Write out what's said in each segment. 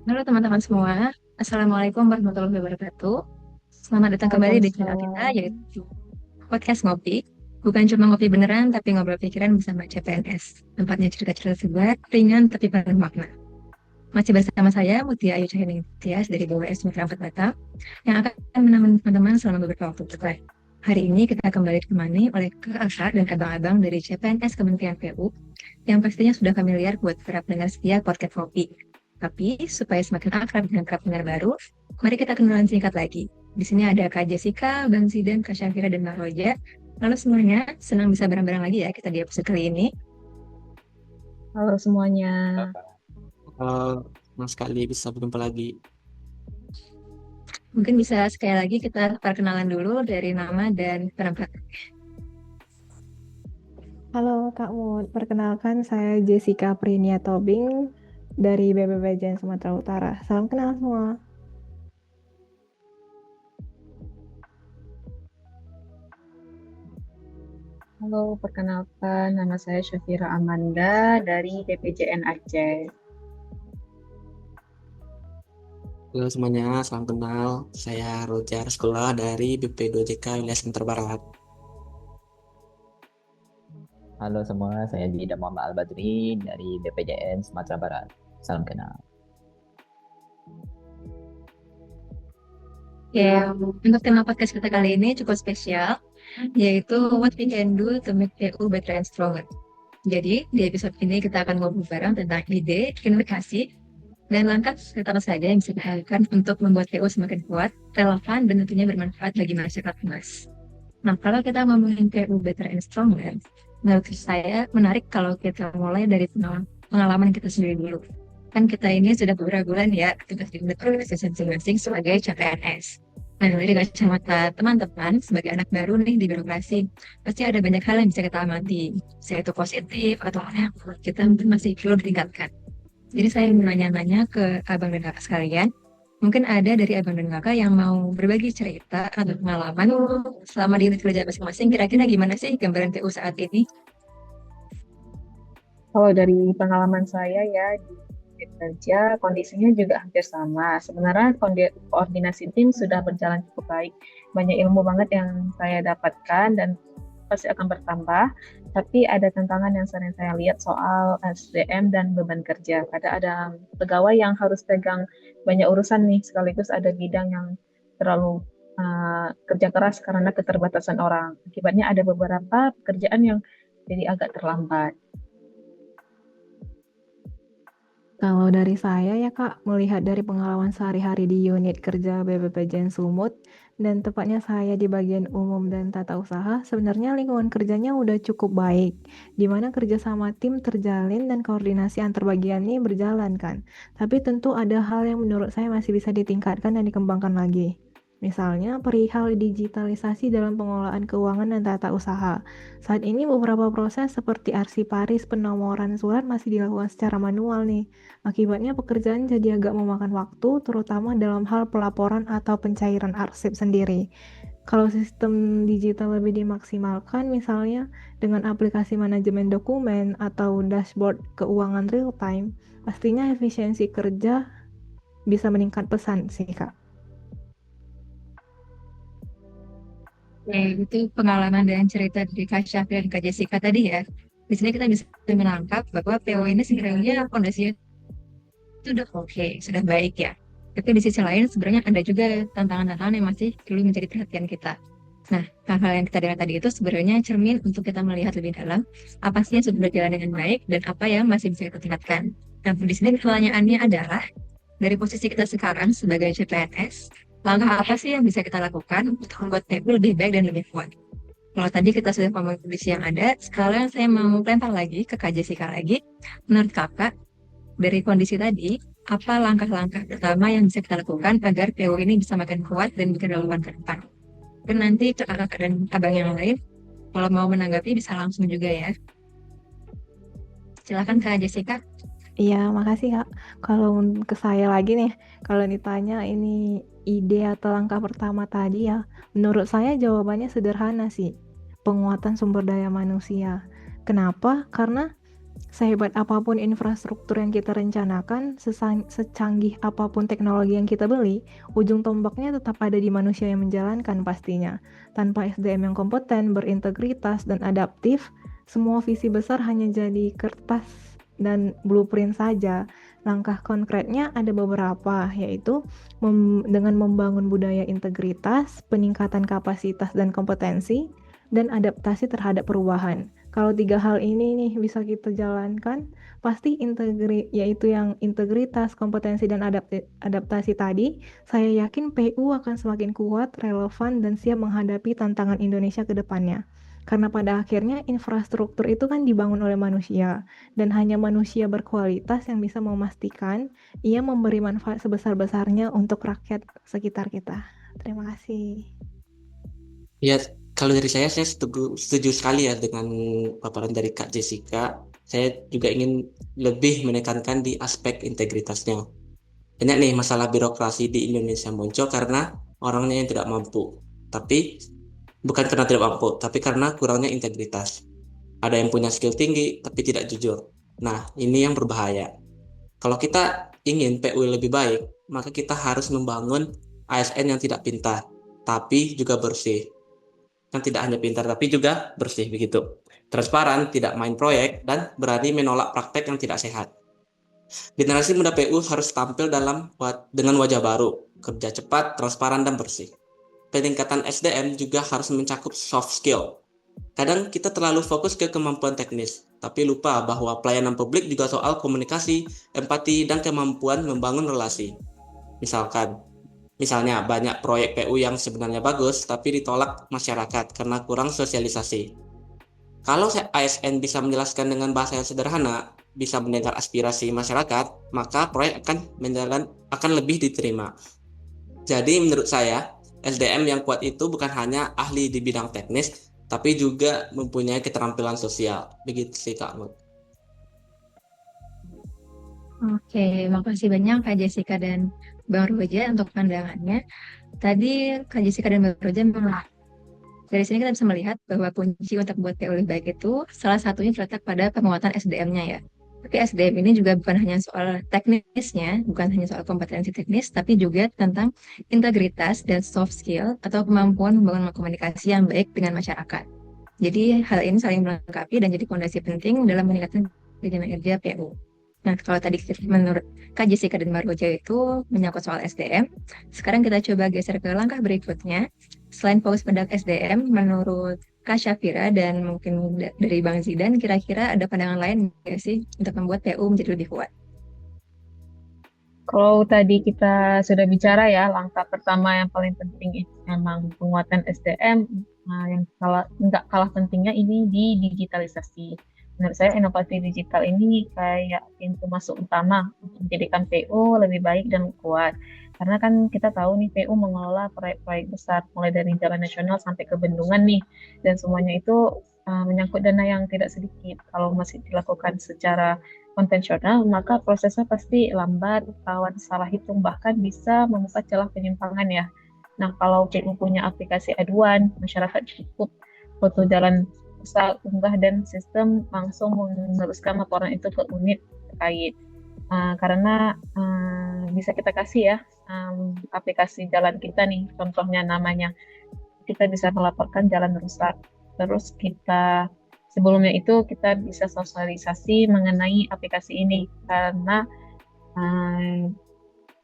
Halo teman-teman semua, Assalamualaikum warahmatullahi wabarakatuh. Selamat datang kembali di channel kita, Waalaikumsalam. yaitu Podcast Ngopi. Bukan cuma ngopi beneran, tapi ngobrol pikiran bersama CPNS. Tempatnya cerita-cerita segar, ringan tapi penuh makna. Masih bersama saya, Mutia Ayu Cahyani Tias dari BWS Mitra 4 Batam, yang akan menemani teman-teman selama beberapa waktu ke depan. Hari ini kita kembali ditemani oleh kakak dan abang-abang dari CPNS Kementerian PU yang pastinya sudah familiar buat para pendengar setia podcast Kopi. Tapi supaya semakin akrab dengan para pendengar baru, mari kita kenalan singkat lagi. Di sini ada Kak Jessica, Bang Zidan, Kak Syafira, dan Bang Roja. Lalu semuanya, senang bisa bareng-bareng lagi ya kita di episode kali ini. Halo semuanya. Senang sekali bisa berjumpa lagi. Mungkin bisa sekali lagi kita perkenalan dulu dari nama dan penempatan. Halo Kak Mut, perkenalkan saya Jessica Prinia Tobing dari BPPJN Sumatera Utara. Salam kenal semua. Halo, perkenalkan nama saya Syafira Amanda dari BPJN Aceh. Halo semuanya, salam kenal. Saya Rojar, sekolah dari BP2JK Wilayah Sumatera Barat. Halo semua, saya Jida Muhammad Al-Badri dari BPJN Sumatera Barat. Salam kenal. Ya, untuk tema podcast kita kali ini cukup spesial, yaitu What We Can Do to Make PU Better and Stronger. Jadi, di episode ini kita akan ngobrol bareng tentang ide, inovasi, dan langkah apa saja yang bisa dilakukan untuk membuat PU semakin kuat, relevan, dan tentunya bermanfaat bagi masyarakat luas. Nah, kalau kita ngomongin PU Better and Stronger, menurut saya menarik kalau kita mulai dari pengalaman kita sendiri dulu. Kan kita ini sudah beberapa bulan ya tugas di organisasi masing-masing sebagai CPNS. Nah, dari kacamata teman-teman sebagai anak baru nih di birokrasi, pasti ada banyak hal yang bisa kita amati, yaitu positif atau yang kita mungkin masih perlu ditingkatkan. Jadi saya mau nanya-nanya ke abang dan kakak sekalian, mungkin ada dari abang dan kakak yang mau berbagi cerita atau pengalaman selama di unit kerja masing-masing, kira-kira gimana sih gambaran PU saat ini? Kalau dari pengalaman saya ya di unit kerja, kondisinya juga hampir sama. Sebenarnya koordinasi tim sudah berjalan cukup baik. Banyak ilmu banget yang saya dapatkan dan pasti akan bertambah. Tapi ada tantangan yang sering saya lihat soal SDM dan beban kerja. Kadang ada pegawai yang harus pegang banyak urusan nih, sekaligus ada bidang yang terlalu kerja keras karena keterbatasan orang. Akibatnya ada beberapa pekerjaan yang jadi agak terlambat. Kalau dari saya ya Kak, melihat dari pengalaman sehari-hari di unit kerja BPPJN Sumut, dan tepatnya saya di bagian umum dan tata usaha, sebenarnya lingkungan kerjanya udah cukup baik, di mana kerjasama tim terjalin dan koordinasi antar bagian ini berjalan kan. Tapi tentu ada hal yang menurut saya masih bisa ditingkatkan dan dikembangkan lagi. Misalnya perihal digitalisasi dalam pengelolaan keuangan dan tata usaha. Saat ini beberapa proses seperti arsiparis penomoran surat masih dilakukan secara manual nih. Akibatnya pekerjaan jadi agak memakan waktu, terutama dalam hal pelaporan atau pencairan arsip sendiri. Kalau sistem digital lebih dimaksimalkan, misalnya dengan aplikasi manajemen dokumen atau dashboard keuangan real time, pastinya efisiensi kerja bisa meningkat pesan sih, Kak. Itu pengalaman dan cerita dari Kak Syafir dan Kak Jessica tadi ya. Di sini kita bisa menangkap bahwa PO ini sebenarnya fondasinya itu udah oke, sudah baik ya. Tapi di sisi lain sebenarnya ada juga tantangan-tantangan yang masih perlu menjadi perhatian kita. Nah, hal-hal yang kita dengar tadi itu sebenarnya cermin untuk kita melihat lebih dalam apa sih yang sudah berjalan dengan baik dan apa yang masih bisa kita tingkatkan. Nah, di sini pertanyaannya adalah dari posisi kita sekarang sebagai CPNS, langkah apa sih yang bisa kita lakukan untuk membuat TU lebih baik dan lebih kuat? Kalau tadi kita sudah ngomong kondisi yang ada, sekarang saya mau lempar lagi ke Kak Jessica lagi. Menurut kakak, dari kondisi tadi, apa langkah-langkah pertama yang bisa kita lakukan agar PU ini bisa makin kuat dan bikin relevan ke depan? Dan nanti kakak dan abang yang lain, kalau mau menanggapi bisa langsung juga ya. Silakan Kak Jessica. Iya, makasih Kak. Kalau ke saya lagi nih, kalau ditanya ini ide atau langkah pertama tadi ya, menurut saya jawabannya sederhana sih. Penguatan sumber daya manusia. Kenapa? Karena sehebat apapun infrastruktur yang kita rencanakan, secanggih apapun teknologi yang kita beli, ujung tombaknya tetap ada di manusia yang menjalankan pastinya. Tanpa SDM yang kompeten, berintegritas, dan adaptif, semua visi besar hanya jadi kertas dan blueprint saja. Langkah konkretnya ada beberapa, yaitu dengan membangun budaya integritas, peningkatan kapasitas dan kompetensi, dan adaptasi terhadap perubahan. Kalau 3 hal ini nih bisa kita jalankan, pasti yaitu yang integritas, kompetensi, dan adaptasi tadi, saya yakin PU akan semakin kuat, relevan, dan siap menghadapi tantangan Indonesia ke depannya. Karena pada akhirnya infrastruktur itu kan dibangun oleh manusia, dan hanya manusia berkualitas yang bisa memastikan ia memberi manfaat sebesar-besarnya untuk rakyat sekitar kita. Terima kasih. Ya, kalau dari saya setuju sekali ya dengan paparan dari Kak Jessica. Saya juga ingin lebih menekankan di aspek integritasnya. Banyak nih masalah birokrasi di Indonesia muncul karena orangnya yang tidak mampu. Tapi bukan karena tidak mampu, tapi karena kurangnya integritas. Ada yang punya skill tinggi tapi tidak jujur. Nah, ini yang berbahaya. Kalau kita ingin PU lebih baik, maka kita harus membangun ASN yang tidak pintar, tapi juga bersih. Yang tidak hanya pintar, tapi juga bersih begitu. Transparan, tidak main proyek, dan berani menolak praktek yang tidak sehat. Generasi muda PU harus tampil dengan wajah baru, kerja cepat, transparan, dan bersih. Peningkatan SDM juga harus mencakup soft skill. Kadang kita terlalu fokus ke kemampuan teknis, tapi lupa bahwa pelayanan publik juga soal komunikasi, empati, dan kemampuan membangun relasi. Misalnya banyak proyek PU yang sebenarnya bagus, tapi ditolak masyarakat karena kurang sosialisasi. Kalau ASN bisa menjelaskan dengan bahasa yang sederhana, bisa mendengar aspirasi masyarakat, maka proyek akan lebih diterima. Jadi menurut saya, SDM yang kuat itu bukan hanya ahli di bidang teknis, tapi juga mempunyai keterampilan sosial. Begitu sih Kak Mut. Oke, makasih banyak Kak Jessica dan Bang Roja untuk pandangannya. Tadi Kak Jessica dan Bang Roja memang dari sini kita bisa melihat bahwa kunci untuk buat PU lebih baik itu salah satunya terletak pada penguatan SDM-nya ya. Tapi SDM ini juga bukan hanya soal teknisnya, bukan hanya soal kompetensi teknis, tapi juga tentang integritas dan soft skill atau kemampuan membangun komunikasi yang baik dengan masyarakat. Jadi hal ini saling melengkapi dan jadi fondasi penting dalam meningkatkan kinerja PU. Nah, kalau tadi menurut Kak Jessica dan Mbak Roja itu menyangkut soal SDM, sekarang kita coba geser ke langkah berikutnya. Selain fokus pada SDM, menurut Kak Syafira dan mungkin dari Bang Zidan, kira-kira ada pandangan lain nggak sih untuk membuat PU menjadi lebih kuat? Kalau tadi kita sudah bicara ya, langkah pertama yang paling penting itu memang penguatan SDM. Nah, yang nggak kalah pentingnya ini di digitalisasi. Menurut saya inovasi digital ini kayak pintu masuk utama untuk menjadikan PU lebih baik dan kuat. Karena kan kita tahu nih PU mengelola proyek-proyek besar mulai dari jalan nasional sampai ke bendungan nih, dan semuanya itu menyangkut dana yang tidak sedikit. Kalau masih dilakukan secara konvensional, maka prosesnya pasti lambat, rawan salah hitung, bahkan bisa membuka celah penyimpangan ya. Nah, kalau PU punya aplikasi aduan, masyarakat cukup foto jalan bisa unggah dan sistem langsung meneruskan laporan itu ke unit terkait. Karena bisa kita kasih ya aplikasi jalan kita nih, contohnya namanya. Kita bisa melaporkan jalan rusak. Terus sebelumnya itu kita bisa sosialisasi mengenai aplikasi ini karena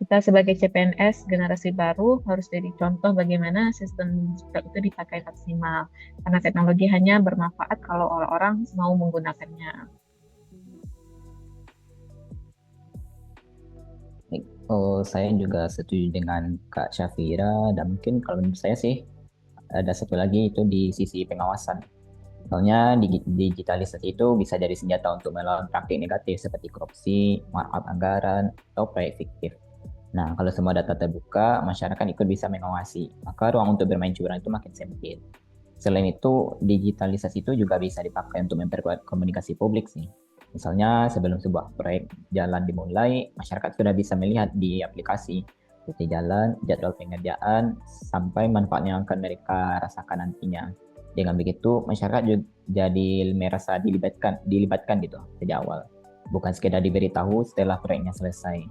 kita sebagai CPNS generasi baru harus jadi contoh bagaimana sistem digital itu dipakai maksimal. Karena teknologi hanya bermanfaat kalau orang-orang mau menggunakannya. Saya juga setuju dengan Kak Syafira, dan mungkin kalau menurut saya sih ada satu lagi itu di sisi pengawasan. Soalnya digitalisasi itu bisa jadi senjata untuk melawan praktik negatif seperti korupsi, markup anggaran, atau proyek fiktif. Nah, kalau semua data terbuka, masyarakat ikut bisa mengawasi, maka ruang untuk bermain curang itu makin sempit. Selain itu, digitalisasi itu juga bisa dipakai untuk memperkuat komunikasi publik sih. Misalnya, sebelum sebuah proyek jalan dimulai, masyarakat sudah bisa melihat di aplikasi titik jalan, jadwal pengerjaan, sampai manfaat yang akan mereka rasakan nantinya. Dengan begitu masyarakat juga jadi merasa dilibatkan gitu sejak awal, bukan sekedar diberitahu setelah proyeknya selesai.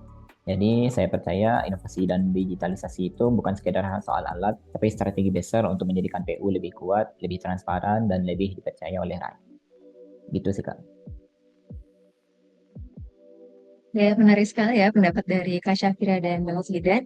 Jadi saya percaya inovasi dan digitalisasi itu bukan sekedar soal alat, tapi strategi besar untuk menjadikan PU lebih kuat, lebih transparan, dan lebih dipercaya oleh rakyat. Gitu sih Kak. Ya, menarik sekali ya pendapat dari Kak Syafira dan Bang Zidan.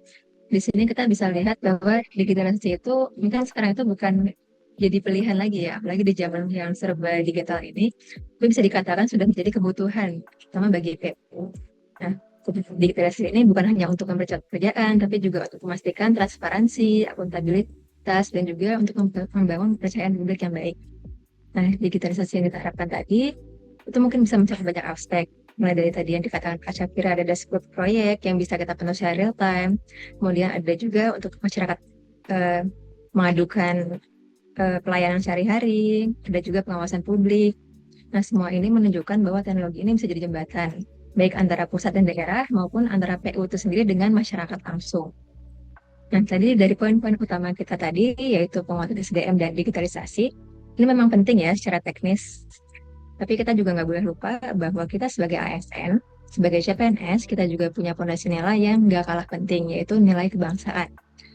Di sini kita bisa lihat bahwa digitalisasi itu mungkin sekarang itu bukan jadi pilihan lagi ya, apalagi di zaman yang serba digital ini, itu bisa dikatakan sudah menjadi kebutuhan, terutama bagi PU. Nah, kebutuhan digitalisasi ini bukan hanya untuk mempercepat pekerjaan, tapi juga untuk memastikan transparansi, akuntabilitas, dan juga untuk membangun kepercayaan publik yang baik. Nah, digitalisasi yang kita harapkan tadi, itu mungkin bisa mencapai banyak aspek. Mulai dari tadi yang dikatakan Kak Syafira, ada dashboard proyek yang bisa kita penuhi secara real time. Kemudian ada juga untuk masyarakat eh, mengadukan pelayanan sehari-hari, ada juga pengawasan publik. Nah, semua ini menunjukkan bahwa teknologi ini bisa jadi jembatan, baik antara pusat dan daerah maupun antara PU itu sendiri dengan masyarakat langsung. Nah, tadi dari poin-poin utama kita tadi, yaitu penguatan SDM dan digitalisasi, ini memang penting ya secara teknis. Tapi kita juga nggak boleh lupa bahwa kita sebagai ASN, sebagai CPNS, kita juga punya fondasi nilai yang nggak kalah penting, yaitu nilai kebangsaan.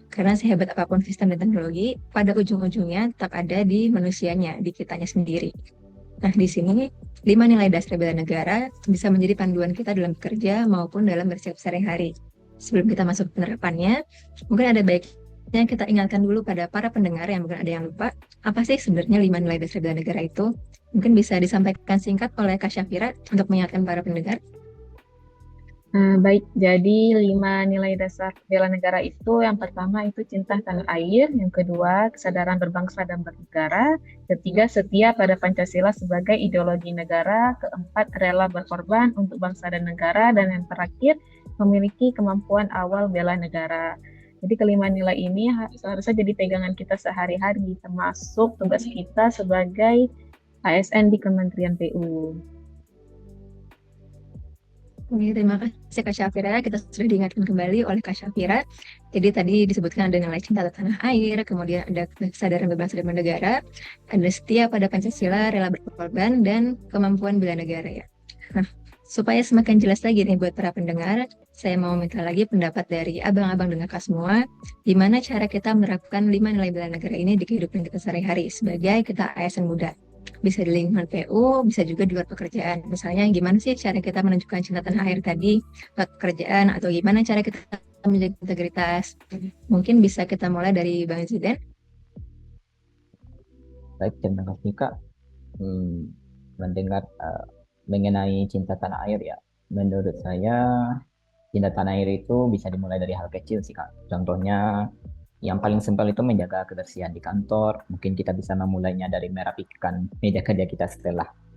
Karena sehebat apapun sistem dan teknologi, pada ujung-ujungnya tetap ada di manusianya, di kitanya sendiri. Nah, di sini 5 nilai dasar bela negara bisa menjadi panduan kita dalam bekerja maupun dalam bersiap sehari-hari. Sebelum kita masuk ke penerapannya, mungkin ada baiknya kita ingatkan dulu pada para pendengar yang mungkin ada yang lupa, apa sih sebenarnya 5 nilai dasar bela negara itu? Mungkin bisa disampaikan singkat oleh Kak Syafira untuk mengingatkan para pendengar. Baik, jadi 5 nilai dasar bela negara itu yang pertama itu cinta tanah air, yang kedua kesadaran berbangsa dan bernegara, ketiga setia pada Pancasila sebagai ideologi negara, keempat rela berkorban untuk bangsa dan negara, dan yang terakhir memiliki kemampuan awal bela negara. Jadi kelima nilai ini seharusnya jadi pegangan kita sehari-hari, termasuk tugas kita sebagai ASN di Kementerian PU. Oke, terima kasih Kak Syafira. Kita sudah diingatkan kembali oleh Kak Syafira. Jadi tadi disebutkan ada nilai cinta tanah air, kemudian ada kesadaran berbangsa dan bernegara, ada setia pada Pancasila, rela berkorban, dan kemampuan bela negara ya. Nah, supaya semakin jelas lagi nih buat para pendengar, saya mau minta lagi pendapat dari abang-abang dan kakak semua, gimana cara kita menerapkan 5 nilai bela negara ini di kehidupan kita sehari-hari sebagai kita ASN muda. Bisa di lingkungan PU, bisa juga di luar pekerjaan. Misalnya gimana sih cara kita menunjukkan cinta tanah air tadi lewat pekerjaan, atau gimana cara kita menjaga integritas. Mungkin bisa kita mulai dari Bang Zidan. Baik, terima kasih Kak. Mendengar mengenai cinta tanah air ya, menurut saya cinta tanah air itu bisa dimulai dari hal kecil sih Kak. Contohnya yang paling simpel itu menjaga kebersihan di kantor. Mungkin kita bisa memulainya dari merapikan meja kerja kita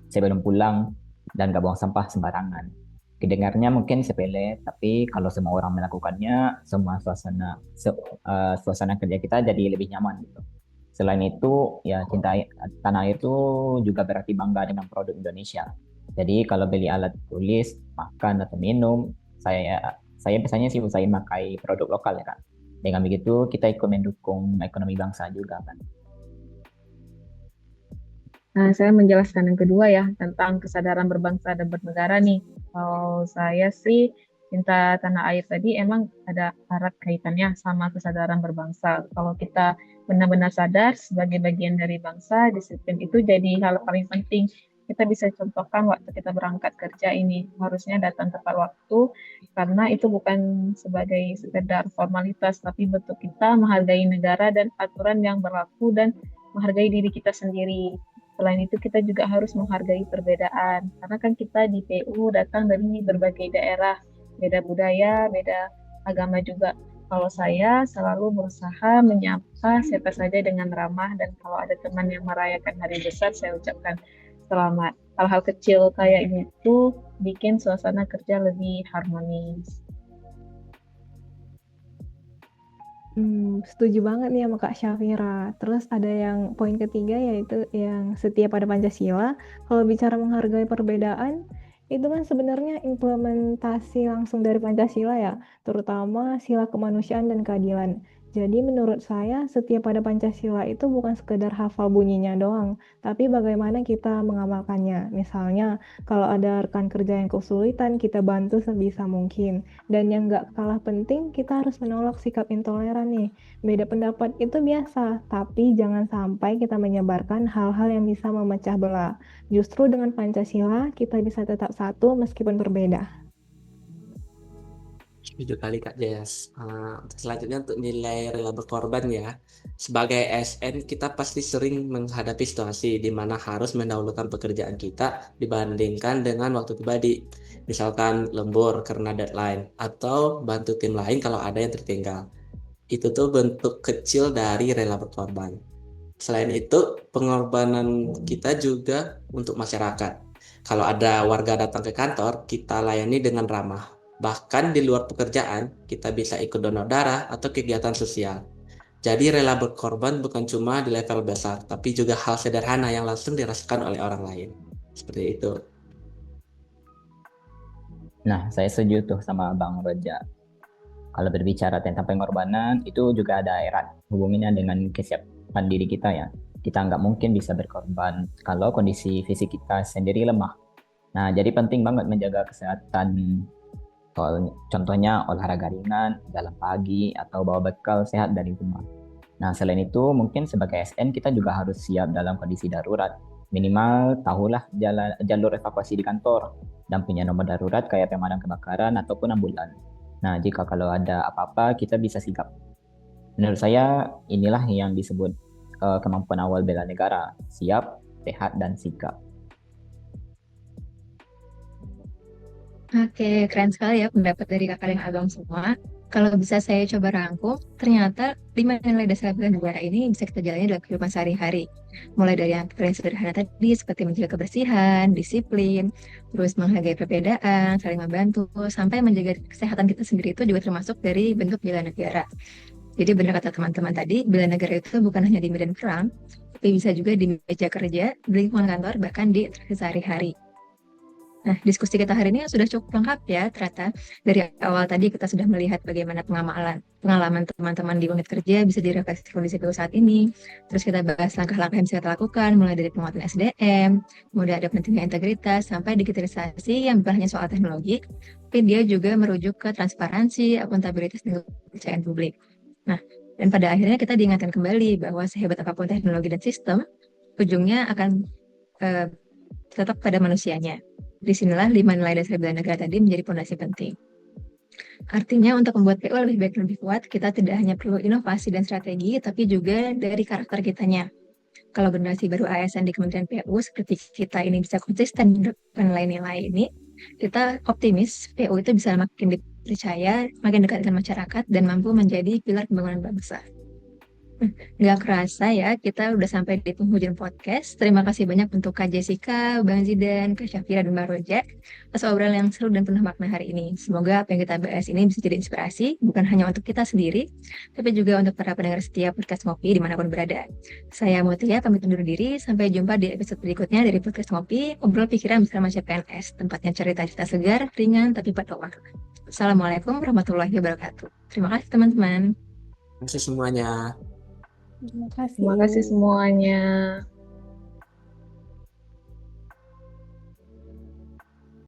sebelum pulang dan gak buang sampah sembarangan. Kedengarnya mungkin sepele, tapi kalau semua orang melakukannya, semua suasana kerja kita jadi lebih nyaman gitu. Selain itu, ya cinta tanah air itu juga berarti bangga dengan produk Indonesia. Jadi kalau beli alat tulis, makan atau minum, saya biasanya sih usahain pakai produk lokal ya Kak. Dengan begitu kita ikut mendukung ekonomi bangsa juga kan. Nah, saya menjelaskan yang kedua ya, tentang kesadaran berbangsa dan bernegara nih. Kalau saya sih, cinta tanah air tadi emang ada erat kaitannya sama kesadaran berbangsa. Kalau kita benar-benar sadar sebagai bagian dari bangsa, disiplin itu jadi hal paling penting. Kita bisa contohkan waktu kita berangkat kerja ini, harusnya datang tepat waktu, karena itu bukan sebagai sekedar formalitas, tapi bentuk kita menghargai negara dan aturan yang berlaku dan menghargai diri kita sendiri. Selain itu kita juga harus menghargai perbedaan, karena kan kita di PU datang dari berbagai daerah, beda budaya, beda agama juga. Kalau saya selalu berusaha menyapa siapa saja dengan ramah, dan kalau ada teman yang merayakan hari besar, saya ucapkan selamat. Hal-hal kecil kayak gitu bikin suasana kerja lebih harmonis. Setuju banget nih sama Kak Syafira. Terus ada yang poin ketiga yaitu yang setia pada Pancasila. Kalau bicara menghargai perbedaan, itu kan sebenarnya implementasi langsung dari Pancasila ya, terutama sila kemanusiaan dan keadilan. Jadi menurut saya setiap ada Pancasila itu bukan sekedar hafal bunyinya doang, tapi bagaimana kita mengamalkannya. Misalnya, kalau ada rekan kerja yang kesulitan, kita bantu sebisa mungkin. Dan yang nggak kalah penting, kita harus menolak sikap intoleran nih. Beda pendapat itu biasa, tapi jangan sampai kita menyebarkan hal-hal yang bisa memecah belah. Justru dengan Pancasila, kita bisa tetap satu meskipun berbeda. Setuju kali Kak Jess. Selanjutnya untuk nilai rela berkorban ya. Sebagai ASN kita pasti sering menghadapi situasi di mana harus mendahulukan pekerjaan kita dibandingkan dengan waktu pribadi. Misalkan lembur karena deadline atau bantu tim lain kalau ada yang tertinggal. Itu tuh bentuk kecil dari rela berkorban. Selain itu, pengorbanan kita juga untuk masyarakat. Kalau ada warga datang ke kantor, kita layani dengan ramah. Bahkan di luar pekerjaan, kita bisa ikut donor darah atau kegiatan sosial. Jadi rela berkorban bukan cuma di level besar, tapi juga hal sederhana yang langsung dirasakan oleh orang lain. Seperti itu. Nah, saya setuju tuh sama Bang Roja. Kalau berbicara tentang pengorbanan, itu juga ada erat hubungannya dengan kesiapan diri kita ya. Kita nggak mungkin bisa berkorban kalau kondisi fisik kita sendiri lemah. Nah, jadi penting banget menjaga kesehatan. Contohnya olahraga ringan, jalan pagi, atau bawa bekal sehat dari rumah. Nah, selain itu, mungkin sebagai SN kita juga harus siap dalam kondisi darurat. Minimal tahulah jalur evakuasi di kantor dan punya nomor darurat kayak pemadam kebakaran ataupun ambulan. Nah, jika kalau ada apa-apa, kita bisa sigap. Menurut saya, inilah yang disebut kemampuan awal bela negara. Siap, sehat, dan sigap. Oke, keren sekali ya pendapat dari kakak dan abang semua. Kalau bisa saya coba rangkum, ternyata 5 nilai dasar bela negara ini bisa kita jalani dalam kehidupan sehari-hari. Mulai dari yang paling sederhana tadi, seperti menjaga kebersihan, disiplin, terus menghargai perbedaan, saling membantu, sampai menjaga kesehatan kita sendiri itu juga termasuk dari bentuk bela negara. Jadi benar kata teman-teman tadi, bela negara itu bukan hanya di medan perang, tapi bisa juga di meja kerja, di lingkungan kantor, bahkan di interaksi sehari-hari. Nah, diskusi kita hari ini sudah cukup lengkap ya, ternyata dari awal tadi kita sudah melihat bagaimana pengalaman teman-teman di unit kerja bisa direfleksi kondisi PU saat ini. Terus kita bahas langkah-langkah yang bisa kita lakukan, mulai dari penguatan SDM, kemudian ada pentingnya integritas, sampai digitalisasi yang bukan hanya soal teknologi, tapi dia juga merujuk ke transparansi, akuntabilitas, dan kepercayaan publik. Nah, dan pada akhirnya kita diingatkan kembali bahwa sehebat apapun teknologi dan sistem, ujungnya akan tetap pada manusianya. Disinilah 5 nilai dasar bela negara tadi menjadi fondasi penting. Artinya untuk membuat PU lebih baik dan lebih kuat, kita tidak hanya perlu inovasi dan strategi, tapi juga dari karakter kitanya. Kalau generasi baru ASN di Kementerian PU seperti kita ini bisa konsisten dengan nilai-nilai ini, kita optimis PU itu bisa makin dipercaya, makin dekat dengan masyarakat, dan mampu menjadi pilar pembangunan bangsa. Nggak kerasa ya, kita udah sampai di penghujung podcast. Terima kasih banyak untuk Kak Jessica, Bang Zidan, Kak Syafira, dan Bang Roja atas obrolan yang seru dan penuh makna hari ini. Semoga apa yang kita bahas ini bisa jadi inspirasi, bukan hanya untuk kita sendiri, tapi juga untuk para pendengar setiap podcast Ngopi dimanapun berada. Saya Mutia, pamit undur diri. Sampai jumpa di episode berikutnya dari podcast Ngopi, Obrol Pikiran bersama CPNS, tempatnya cerita-cerita segar, ringan, tapi pada waktu. Assalamualaikum warahmatullahi wabarakatuh. Terima kasih teman-teman. Terima kasih semuanya. Terima kasih. Terima kasih semuanya.